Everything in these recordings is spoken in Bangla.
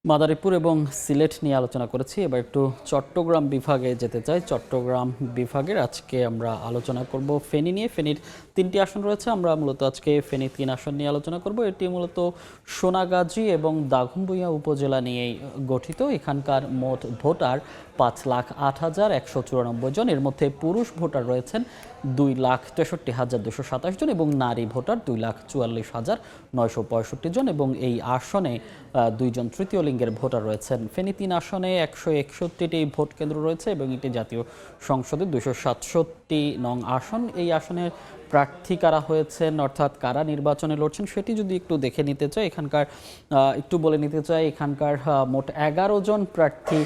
মাদারীপুর এবং সিলেট নিয়ে আলোচনা করেছি। এবার একটু চট্টগ্রাম বিভাগে যেতে চাই। চট্টগ্রাম বিভাগের আজকে আমরা আলোচনা করব ফেনী নিয়ে। ফেনীর 3টি আসন রয়েছে। আমরা মূলত আজকে ফেনী 3 আসন নিয়ে আলোচনা করব। এটি মূলত সোনাগাজী এবং দাগনভূঞা উপজেলা নিয়েই গঠিত। এখানকার মোট ভোটার 5,08,194 জন। এর মধ্যে পুরুষ ভোটার রয়েছেন 2,63,227 জন এবং নারী ভোটার 2,44,965 জন এবং এই আসনে 2 জন তৃতীয় লিঙ্গের ভোটার রয়েছেন। ফেনী 3 আসনে 161টি ভোট কেন্দ্র রয়েছে এবং এটি জাতীয় সংসদের 267 নং আসন। এই আসনের প্রার্থী কারা হয়েছেন, অর্থাৎ কারা নির্বাচনে লড়ছেন, সেটি যদি একটু দেখে নিতে চাই, একটু বলে নিতে চাই। এখানকার মোট 11 জন প্রার্থী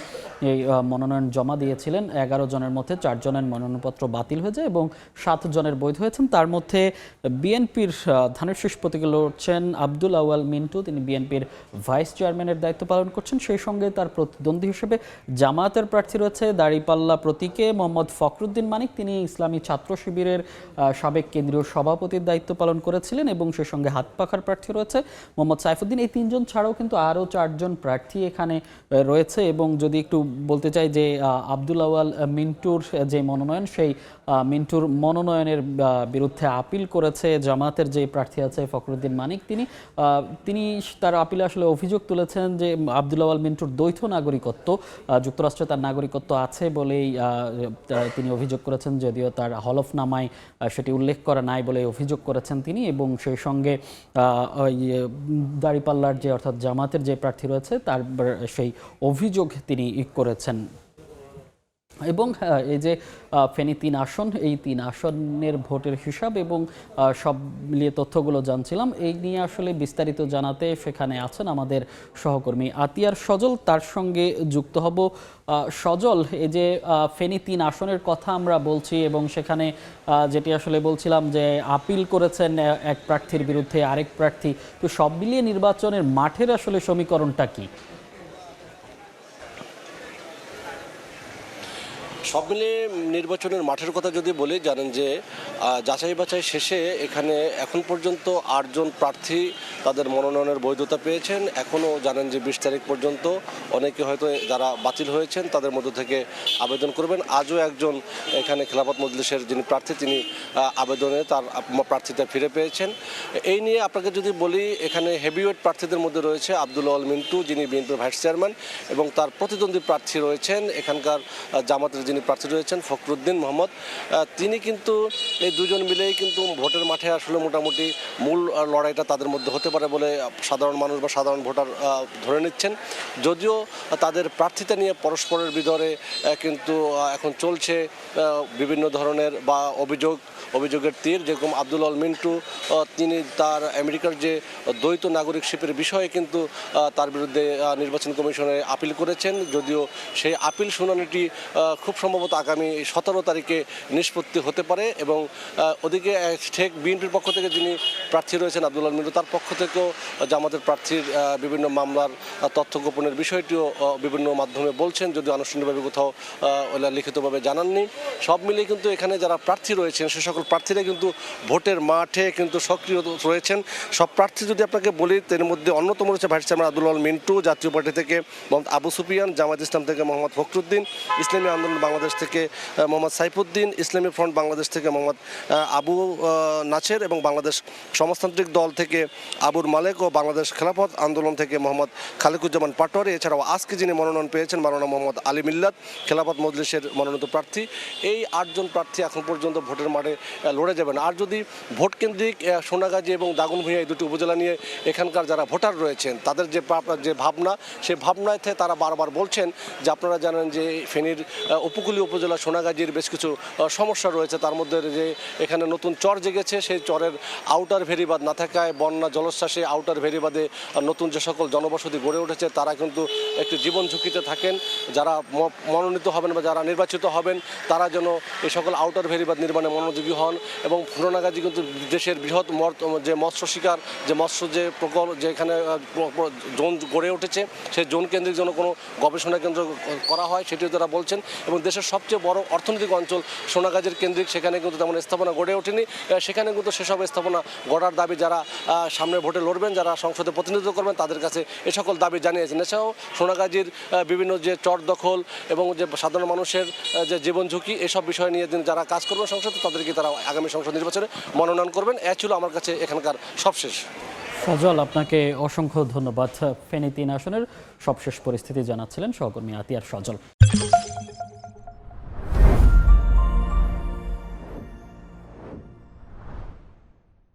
এই মনোনয়ন জমা দিয়েছিলেন। 11 জনের মধ্যে 4 জনের মনোনয়নপত্র বাতিল হয়েছে এবং 7 জনের বৈধ হয়েছেন। তার মধ্যে বিএনপির ধানের শীষ প্রতীকে লড়ছেন আব্দুল আউয়াল মিন্টু, তিনি বিএনপির ভাইস চেয়ারম্যানের দায়িত্ব পালন করছেন। সেই সঙ্গে তার প্রতিদ্বন্দ্বী হিসেবে জামায়াতের প্রার্থী রয়েছে দাঁড়িপাল্লা প্রতীকে মোহাম্মদ ফখরুদ্দিন মানিক, তিনি ইসলামী ছাত্র শিবিরের সাবেক কেন্দ্রীয় সভাপতির দায়িত্ব পালন করেছিলেন এবং সেই সঙ্গে হাতপাখার প্রার্থী রয়েছে মোহাম্মদ সাইফুদ্দিন। এই 3 জন ছাড়াও কিন্তু আরও 4 জন প্রার্থী এখানে রয়েছে এবং যদি একটু বলতে চাই যে আব্দুল আউয়াল মিন্টুর যে মনোনয়ন, সেই মিন্টুর মনোনয়নের বিরুদ্ধে আপিল করেছে জামায়াতের যে প্রার্থী আছে ফখরুদ্দিন মানিক। তিনি তার আপিলে আসলে অভিযোগ তুলেছেন যে আব্দুল আউয়াল মিন্টুর দ্বৈত নাগরিকত্ব, যুক্তরাষ্ট্রে তার নাগরিকত্ব আছে বলেই তিনি অভিযোগ করেছেন, যদিও তার হলফনামায় সেটি উল্লেখ করা নাই বলে অভিযোগ করেছেন তিনি। এবং সেই সঙ্গে দাঁড়িপাল্লার যে অর্থাৎ জামাতের যে প্রার্থী রয়েছে তার সেই অভিযোগ তিনি করেছেন। এবং এই যে ফেনী 3 আসন, এই 3 আসনের ভোটের হিসাব এবং সব মিলিয়ে তথ্যগুলো জানছিলাম। এই নিয়ে আসলে বিস্তারিত জানাতে সেখানে আছেন আমাদের সহকর্মী আতিয়ার সজল, তার সঙ্গে যুক্ত হব। সজল, এই যে ফেনী 3 আসনের কথা আমরা বলছি এবং সেখানে যেটি আসলে বলছিলাম যে আপিল করেছেন এক প্রার্থীর বিরুদ্ধে আরেক প্রার্থী, তো সব মিলিয়ে নির্বাচনের মাঠের আসলে সমীকরণটা কি? সব মিলিয়ে নির্বাচনের মাঠের কথা যদি বলি, জানেন যে যাচাই বাছাই শেষে এখানে এখন পর্যন্ত 8 জন প্রার্থী তাদের মনোনয়নের বৈধতা পেয়েছেন। এখনও জানেন যে 20 তারিখ পর্যন্ত অনেকে হয়তো যারা বাতিল হয়েছেন তাদের মধ্য থেকে আবেদন করবেন। আজও একজন এখানে খেলাফত মজলিসের যিনি প্রার্থী, তিনি আবেদনে তার প্রার্থিতা ফিরে পেয়েছেন। এই নিয়ে আপনাকে যদি বলি, এখানে হেভিওয়েট প্রার্থীদের মধ্যে রয়েছে আব্দুল আউয়াল মিন্টু, যিনি বিএনপির ভাইস চেয়ারম্যান, এবং তার প্রতিদ্বন্দ্বী প্রার্থী রয়েছেন এখানকার জামাতের যিনি প্রার্থী রয়েছেন ফখরুদ্দিন মোহাম্মদ। তিনি কিন্তু এই দুজন মিলেই কিন্তু ভোটের মাঠে আসলে মোটামুটি মূল লড়াইটা তাদের মধ্যে হতে পারে বলে সাধারণ মানুষ বা সাধারণ ভোটার ধরে নিচ্ছেন। যদিও তাদের প্রার্থিতা নিয়ে পরস্পরের ভিতরে কিন্তু এখন চলছে বিভিন্ন ধরনের বা অভিযোগের তীর। যেরকম আব্দুল আউয়াল মিন্টু, তিনি তার আমেরিকার যে দ্বৈত নাগরিকশিপের বিষয়ে কিন্তু তার বিরুদ্ধে নির্বাচন কমিশনে আপিল করেছেন, যদিও সেই আপিল শুনানিটি খুব সম্ভবত আগামী 17 তারিখে নিষ্পত্তি হতে পারে। এবং ওদিকে ঠিক বিএনপির পক্ষ থেকে যিনি প্রার্থী রয়েছেন আব্দুল আউয়াল মিন্টু, তার পক্ষ থেকেও জামাতের প্রার্থীর বিভিন্ন মামলার তথ্য গোপনের বিষয়টিও বিভিন্ন মাধ্যমে বলছেন, যদিও আনুষ্ঠানিকভাবে কোথাও লিখিতভাবে জানাননি। সব মিলিয়ে কিন্তু এখানে যারা প্রার্থী রয়েছেন সে সকল প্রার্থীরা কিন্তু ভোটের মাঠে কিন্তু সক্রিয় রয়েছেন। সব প্রার্থী যদি আপনাকে বলি, এর মধ্যে অন্যতম রয়েছে ভাইস চেয়ারম্যান আব্দুল আউয়াল মিন্টু, জাতীয় পার্টি থেকে মোহাম্মদ আবু সুফিয়ান, জামায়াত ইসলাম থেকে মোহাম্মদ ফখরুদ্দিন, ইসলামী আন্দোলন বাংলাদেশ থেকে মোহাম্মদ সাইফুদ্দিন, ইসলামী ফ্রন্ট বাংলাদেশ থেকে মোহাম্মদ আবু নাছের, এবং বাংলাদেশ সমাজতান্ত্রিক দল থেকে আবুর মালেক ও বাংলাদেশ খেলাফত আন্দোলন থেকে মোহাম্মদ খালেকুজ্জামান পাটোয়ারি। এছাড়াও আজকে যিনি মনোনয়ন পেয়েছেন মাওলানা মোহাম্মদ আলী মিল্লাত, খেলাফত মজলিসের মনোনীত প্রার্থী। এই 8 জন প্রার্থী এখন পর্যন্ত ভোটের মাঠে লড়ে যাবেন। আর যদি ভোট কেন্দ্রিক সোনাগাজী এবং দাগনভূঞা এই দুটি উপজেলা নিয়ে এখানকার যারা ভোটার রয়েছেন তাদের যে ভাবনা, সেই ভাবনায় তারা বারবার বলছেন যে আপনারা জানেন যে ফেনীর উপকূলীয় উপজেলা সোনাগাজীর বেশ কিছু সমস্যা রয়েছে। তার মধ্যে যে এখানে নতুন চর জেগেছে, সেই চরের আউটার ভেরিবাদ না থাকায় বন্যা জলোচ্ছ্বাসে আউটার ভেরিবাদে নতুন যে সকল জনবসতি গড়ে উঠেছে তারা কিন্তু একটি জীবন ঝুঁকিতে থাকেন। যারা মনোনীত হবেন বা যারা নির্বাচিত হবেন তারা যেন এই সকল আউটার ভেরিবাদ নির্মাণে মনোযোগী হন। এবং সোনাগাজী কিন্তু দেশের বৃহৎ যে মৎস্য শিকার, যে মৎস্য যে প্রকল্প যেখানে জোন গড়ে উঠেছে, সেই জোন কেন্দ্রিক যেন কোনো গবেষণা কেন্দ্র করা হয় সেটিও তারা বলছেন। এবং দেশের সবচেয়ে বড় অর্থনৈতিক অঞ্চল সোনাগাজীর কেন্দ্রিক, সেখানে কিন্তু তেমন স্থাপনা গড়ে ওঠেনি, সেখানে কিন্তু সেসব স্থাপনা গড়ার দাবি যারা সামনে ভোটে লড়বেন, যারা সংসদে প্রতিনিধিত্ব করবেন তাদের কাছে এ সকল দাবি জানিয়েছেন। এছাড়াও সোনাগাজীর বিভিন্ন যে চর দখল এবং যে সাধারণ মানুষের যে জীবন ঝুঁকি, এসব বিষয় নিয়ে যারা কাজ করবেন সংসদে তাদেরকে তারা আগামী সংসদ নির্বাচনে মনোনয়ন করবেন। এ ছিল আমার কাছে এখানকার সবশেষ। সজল, আপনাকে অসংখ্য ধন্যবাদ। ফেনী 3 আসনের সবশেষ পরিস্থিতি জানাচ্ছিলেন সহকর্মী আতিয়ার সজল।